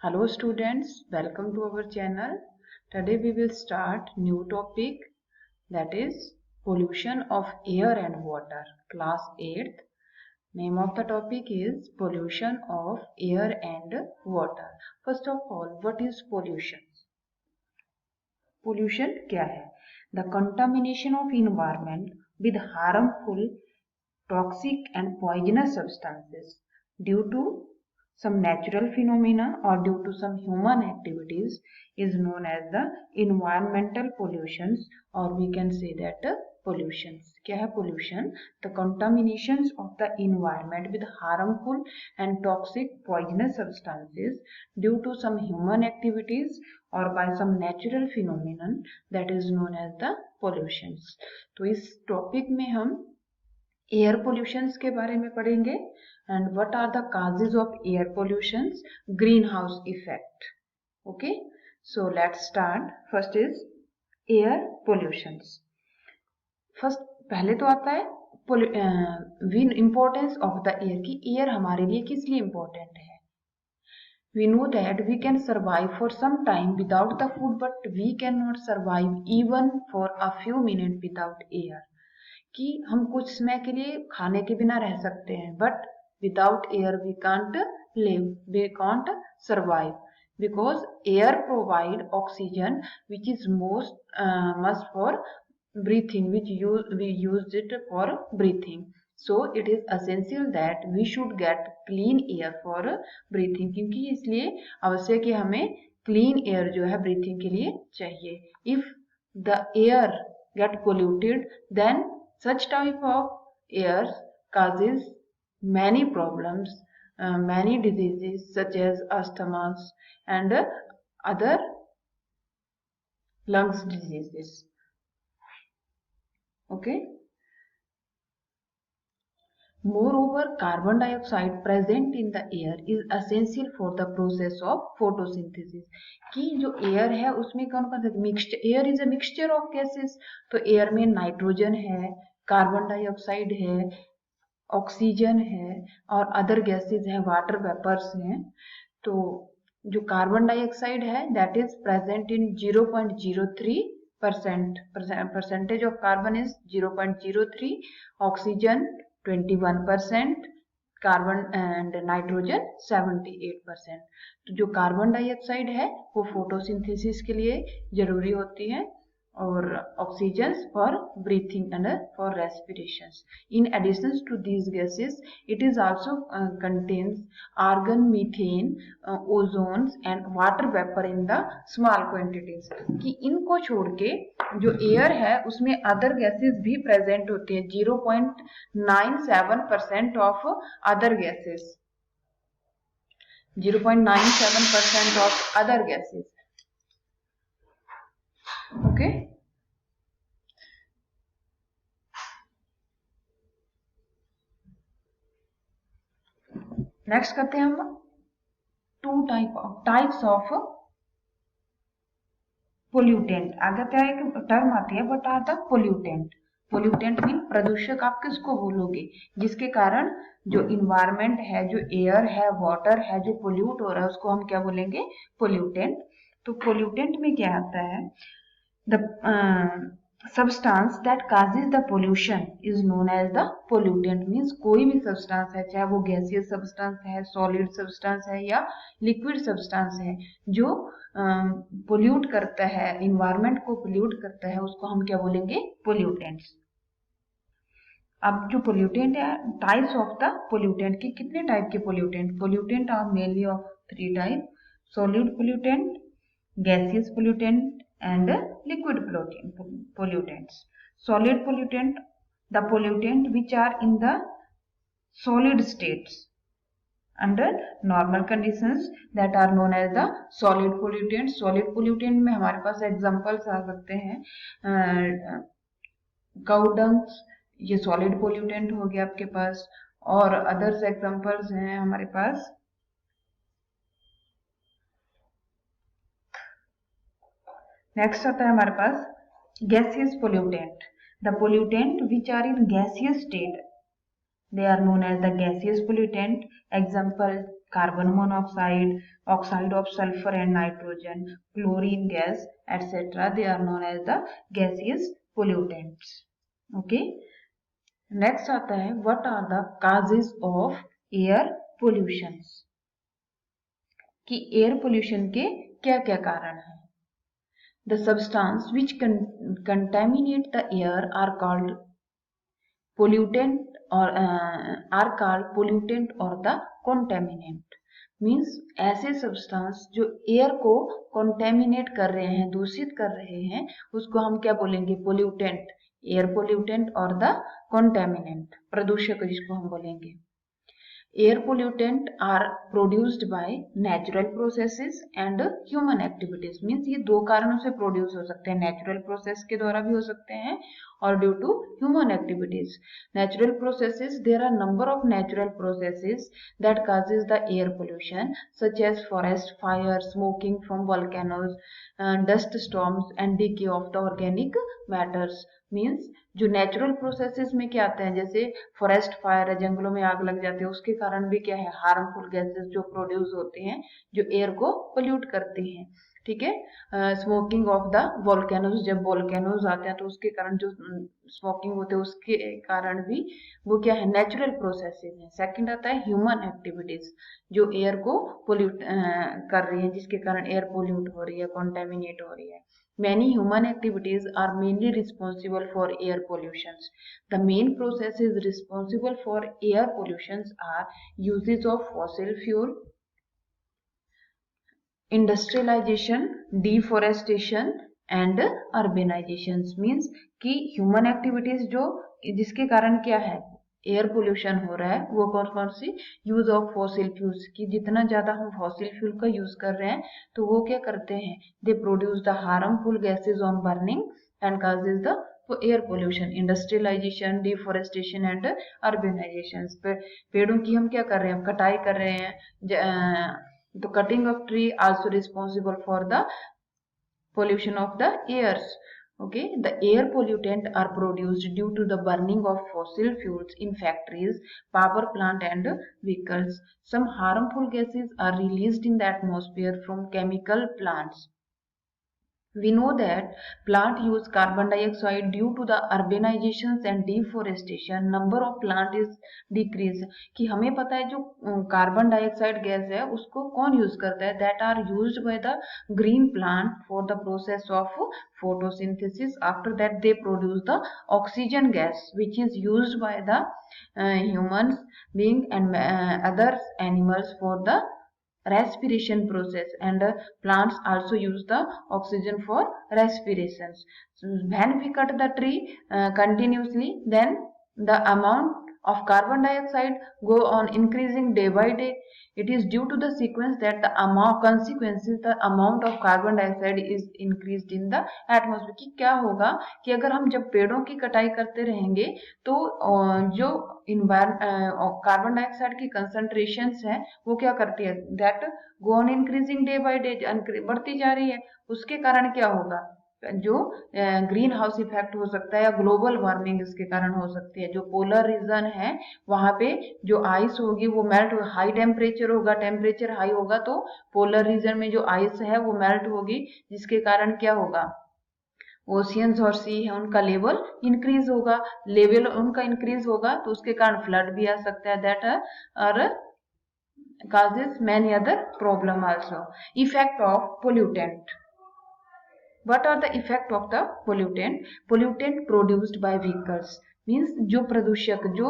Hello students, welcome to our channel. Today we will start new topic, that is pollution of air and water, class 8th. Name of the topic is pollution of air and water. First of all, what is pollution? Pollution क्या है? The contamination of environment with harmful, toxic and poisonous substances due to some natural phenomena or due to some human activities is known as the environmental pollutions, or we can say that pollutions. क्या है pollution? The contaminations of the environment with harmful and toxic poisonous substances due to some human activities or by some natural phenomenon, that is known as the pollutions. तो इस topic में हम air pollutions के बारे में पढ़ेंगे and what are the causes of air pollutions, greenhouse effect. Okay, so let's start. First is air pollutions. First पहले तो आता है इम्पोर्टेंस ऑफ द एयर की एयर हमारे लिए किस लिए इम्पोर्टेंट है. We know that we can survive for some time without the food, but we cannot survive even for a few minutes without air. कि हम कुछ समय के लिए खाने के बिना रह सकते हैं, but without air we can't live, we can't survive, because air provide oxygen which is must for breathing, which we use it for breathing. So it is essential that we should get clean air for breathing, क्योंकि इसलिए आवश्यक है हमें clean air जो है breathing के लिए चाहिए. If the air get polluted, then such type of air causes many problems, many diseases such as asthma and other lungs diseases. Okay. Moreover, carbon dioxide present in the air is essential for the process of photosynthesis. कि जो air है उसमें कौन कौन सा mixture, air is a mixture of gases. तो air में nitrogen है, कार्बन डाइऑक्साइड है, ऑक्सीजन है और अदर गैसेस हैं, वाटर वेपर्स हैं. तो जो कार्बन डाइऑक्साइड है that is present in 0.03%. Percentage of carbon is 0.03, oxygen 21%, carbon and nitrogen 78%. तो जो कार्बन डाइऑक्साइड है वो फोटोसिंथेसिस के लिए जरूरी होती है और oxygen for breathing and for respiration. In addition to these gases it is also contains argon, methane, ozones and water vapour in the small quantities. कि इनको छोड़ के जो एयर है उसमें अदर गैसेस भी प्रेजेंट होती है. 0.97% of other gases, 0.97% of other gases. Okay, next करते हैं हम टू टाइप्स ऑफ पोल्यूटेंट. आगे क्या एक टर्म आती है बट आता पोल्यूटेंट. पोल्यूटेंट मीन प्रदूषक. आप किसको बोलोगे? जिसके कारण जो इन्वायरमेंट है, जो एयर है, वाटर है, जो पोल्यूट हो रहा है उसको हम क्या बोलेंगे? पोल्यूटेंट. तो पोल्यूटेंट में क्या आता है? The substance that causes the pollution is known as the pollutant. means कोई भी substance है, चाहे वो gaseous substance है, solid substance है या liquid substance है, जो pollute करता है, environment को pollute करता है, उसको हम क्या बोलेंगे? pollutants. अब जो pollutant है, types of the pollutant की कितने टाइप के pollutant? pollutant are mainly of 3 type: solid pollutant, gaseous pollutant and liquid pollutants. Solid pollutant, the pollutant which are in the solid states under normal conditions, that are known as the solid pollutants. Solid pollutant में हमारे पास examples आ सकते हैं cow dung, ये solid pollutant हो गया आपके पास, और others examples हैं हमारे पास. नेक्स्ट आता है हमारे पास gaseous pollutant. The pollutant which are in gaseous state, they are known as the gaseous pollutant. Example carbon monoxide, oxide of sulfur and nitrogen, chlorine gas, etc. They are known as the gaseous pollutants. Okay. Next आता है what are the causes of air pollutions, कि air pollution के क्या क्या कारण हैं. The substance which contaminate the air are called pollutant or the contaminant. Means ऐसे substance जो एयर को कॉन्टेमिनेट कर रहे हैं, दूषित कर रहे हैं, उसको हम क्या बोलेंगे? पोल्यूटेंट. एयर पोल्यूटेंट और द कॉन्टेमिनेंट, प्रदूषक जिसको हम बोलेंगे. Air pollutant are produced by natural processes and human activities. Means ये दो कारणों से प्रोड्यूस हो सकते हैं, नेचुरल प्रोसेस के द्वारा भी हो सकते हैं और due to human activities. Natural processes, there are number of natural processes that causes the air pollution such as forest fire, smoking from volcanoes, dust storms and decay of the organic matters. Means जो natural processes में क्या आते हैं, जैसे forest fire है, जंगलों में आग लग जाती है, उसके कारण भी क्या है, हार्मफुल गैसेस जो प्रोड्यूस होते हैं, जो एयर को पोल्यूट करती हैं. ठीक है. स्मोकिंग ऑफ द वोल्केनोज, जब वोल्केनोज आते हैं तो उसके कारण जो स्मोकिंग होते हैं उसके कारण भी वो क्या है, नेचुरल प्रोसेसेस है. सेकंड आता है ह्यूमन एक्टिविटीज, जो एयर को पोल्यूट कर रही है, जिसके कारण एयर पोल्यूट हो रही है, कॉन्टेमिनेट हो रही है. Many human activities are mainly responsible for air pollutions. The main processes responsible for air pollutions are usage of fossil fuel, industrialization, deforestation and urbanization. Means कि human activities जो जिसके कारण क्या है, एयर पोल्यूशन हो रहा है, वो कौन कौन सी? यूज ऑफ फॉसिल फ्यूल्स, कि जितना ज्यादा हम फॉसिल फ्यूल का यूज कर रहे हैं तो वो क्या करते हैं, they produce the harmful gases on burning and causes the air pollution. Industrialisation, deforestation and urbanisation. पेड़ों की हम क्या कर रहे हैं, कटाई कर रहे हैं, तो cutting of tree also responsible for the pollution of the airs. Okay, the air pollutant are produced due to the burning of fossil fuels in factories, power plant and vehicles. Some harmful gases are released in the atmosphere from chemical plants. We know that plant use carbon dioxide due to the urbanizations and deforestation. Number of plant is decreased. कि हमें पता है जो carbon dioxide gas है उसको कौन use करता है? That are used by the green plant for the process of photosynthesis. After that they produce the oxygen gas which is used by the humans being and other animals for the respiration process, and plants also use the oxygen for respiration. So when we cut the tree continuously, then the amount of carbon dioxide go on increasing day by day. It is due to the sequence that the amount of carbon dioxide is increased in the atmosphere. कि क्या होगा कि अगर हम जब पेड़ों की कटाई करते रहेंगे तो जो कार्बन डाइऑक्साइड की कंसंट्रेशंस है वो क्या करती है, that go on increasing day by day, बढ़ती जा रही है. उसके कारण क्या होगा, जो ग्रीन हाउस इफेक्ट हो सकता है या ग्लोबल वार्मिंग इसके कारण हो सकती है. जो पोलर रीजन है वहां पे जो आइस होगी वो मेल्ट, हाई टेम्परेचर होगा, टेम्परेचर हाई होगा तो पोलर रीजन में जो आइस है वो मेल्ट होगी, जिसके कारण क्या होगा, ओशियंस और सी है उनका लेवल इंक्रीज होगा, लेवल उनका इंक्रीज होगा तो उसके कारण फ्लड भी आ सकता है. That are causes many other problem also. Effect of pollutant. What are the effect of the pollutant? Pollutant produced by vehicles. Means जो प्रदूषक, जो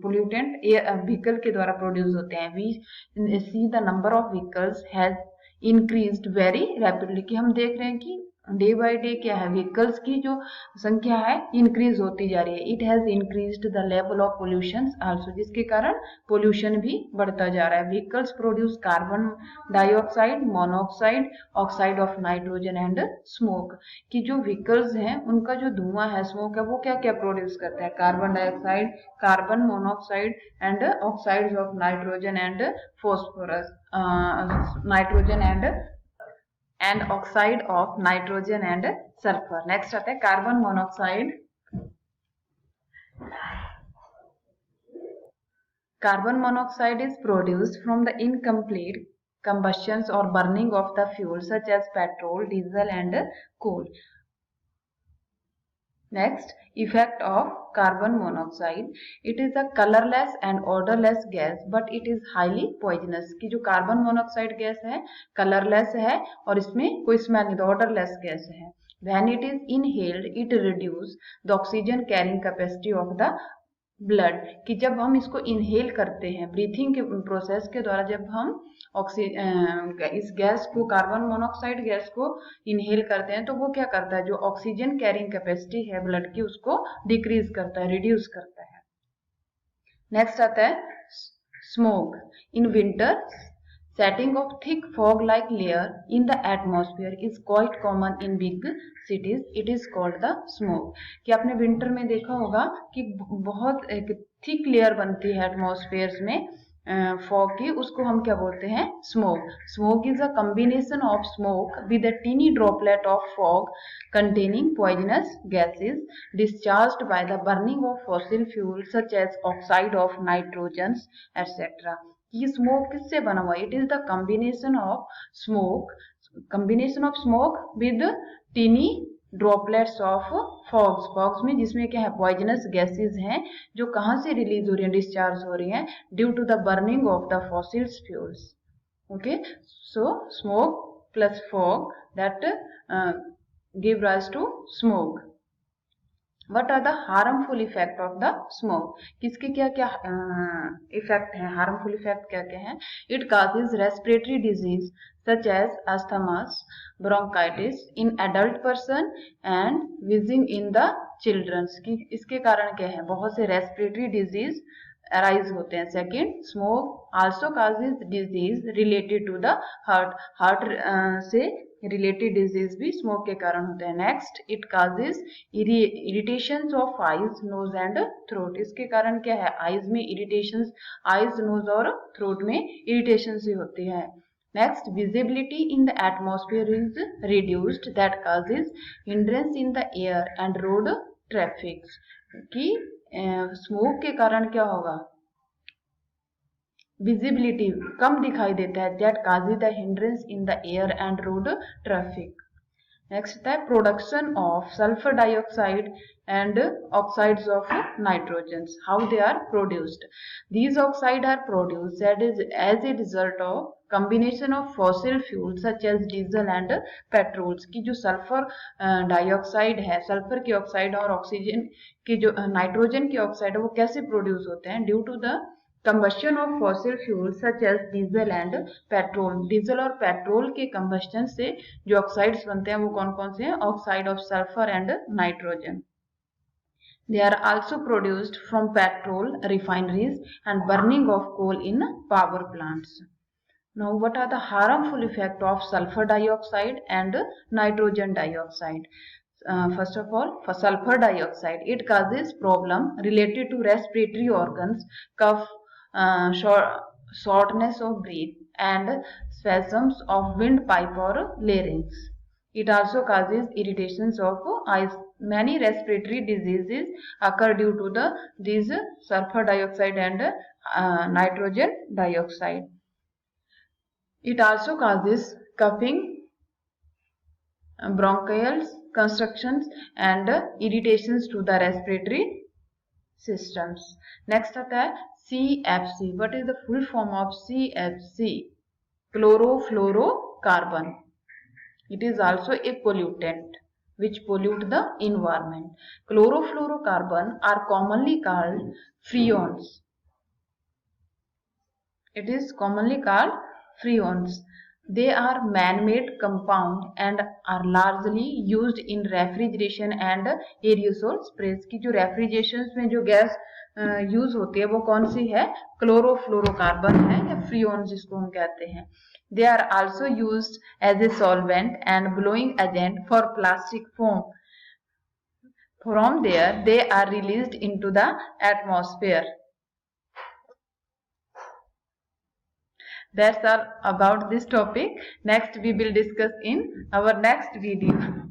पोल्यूटेंट व्हीकल के द्वारा प्रोड्यूस होते हैं. We see the number of vehicles has increased very rapidly, कि हम देख रहे हैं कि डे बाय डे क्या है, व्हीकल्स की जो संख्या है इंक्रीज होती जा रही है. It has increased the level of pollution also, जिसके कारण पोल्यूशन भी बढ़ता जा रहा है. Vehicles produce carbon dioxide, monoxide, oxide of nitrogen and smoke. कि जो व्हीकल्स हैं उनका जो धुआं है, स्मोक है, वो क्या क्या प्रोड्यूस करता है, carbon dioxide, carbon monoxide and oxides of nitrogen and phosphorus, nitrogen and oxide of nitrogen and sulphur. Next आता है carbon monoxide. Carbon monoxide is produced from the incomplete combustions or burning of the fuel such as petrol, diesel and coal. Next, effect of carbon monoxide. It is a colorless and odorless gas, but it is highly poisonous. कि जो carbon monoxide gas है colourless है और इसमें कोई smell नहीं, odorless gas है. When it is inhaled, it reduces the oxygen carrying capacity of the blood. कि जब हम इसको इनहेल करते हैं ब्रीथिंग के प्रोसेस के द्वारा, जब हम इस गैस को कार्बन मोनोक्साइड गैस को इनहेल करते हैं तो वो क्या करता है, जो ऑक्सीजन कैरिंग कैपेसिटी है ब्लड की उसको डिक्रीज करता है, रिड्यूस करता है. नेक्स्ट आता है smoke. In winter setting of thick fog like layer in the atmosphere is quite common in big cities. It is called the smoke. कि आपने विंटर में देखा होगा कि बहुत एक थिक लेयर बनती है एटमॉस्फेयर में फॉग की, उसको हम क्या बोलते हैं, smoke. Smoke is a combination of smoke with a tiny droplet of fog containing poisonous gases discharged by the burning of fossil fuels such as oxide of nitrogens etc. ये smoke किससे बना हुआ है? It is the combination of smoke with tiny droplets of fogs में जिसमें क्या है, poisonous gases हैं जो कहां से रिलीज हो रही हैं, डिस्चार्ज हो रही हैं due to the burning of the fossils fuels. Okay, so smoke plus fog that give rise to smoke. What are the harmful effect of the smoke? किसके क्या क्या इफेक्ट हैं, हार्मफुल इफेक्ट क्या क्या हैं? It causes respiratory disease such as asthma, bronchitis in adult person and wheezing in the children. की इसके कारण क्या है, बहुत से respiratory disease arise होते हैं. Second, smoke also causes disease related to the heart से रिलेटेड डिजीज भी स्मोक के कारण होते हैं. Next, it causes irritations of eyes, nose and throat. इसके कारण क्या है, आईज में इरिटेशंस, आईज, नोज और थ्रोट में इरिटेशन ही होती है. Next, visibility in the atmosphere is reduced that causes hindrance in the air and road traffic. कि स्मोक के कारण क्या होगा, विजिबिलिटी कम दिखाई देता है, that causes the hindrance in the air and road traffic. Next होता है production of sulphur dioxide and oxides of nitrogens. How they are produced? These oxide are produced as a result of combination of fossil fuels such as diesel and petrols. की जो sulphur dioxide है, sulphur की oxide और oxygen की जो nitrogen की oxide है वो कैसे प्रोड्यूस होते हैं, due to the combustion of fossil fuels such as diesel and petrol. Diesel और पेट्रोल के combustion से जो ऑक्साइड्स बनते हैं वो कौन कौन से हैं, oxide of sulphur and nitrogen. They are also produced from petrol refineries and burning of coal in power plants. Now, what are the harmful effects of sulfur dioxide and nitrogen dioxide? First of all, for sulfur dioxide, it causes problem related to respiratory organs, cough, shortness of breath, and spasms of windpipe or larynx. It also causes irritations of eyes. Many respiratory diseases occur due to these sulfur dioxide and nitrogen dioxide. It also causes coughing, bronchial constrictions and irritations to the respiratory systems. Next आता है CFC. What is the full form of CFC? Chlorofluorocarbon. It is also a pollutant which pollute the environment. Chlorofluorocarbon are commonly called freons. It is commonly called freons. They are man-made compound and are largely used in refrigeration and aerosol sprays. की जो refrigeration में जो gas use होती है वो कौन सी है, chlorofluorocarbon है या फ्रीऑन जिसको हम कहते हैं. They are also used as a solvent and blowing agent for plastic foam. From there, they are released into the atmosphere. That's all about this topic. Next we will discuss in our next video.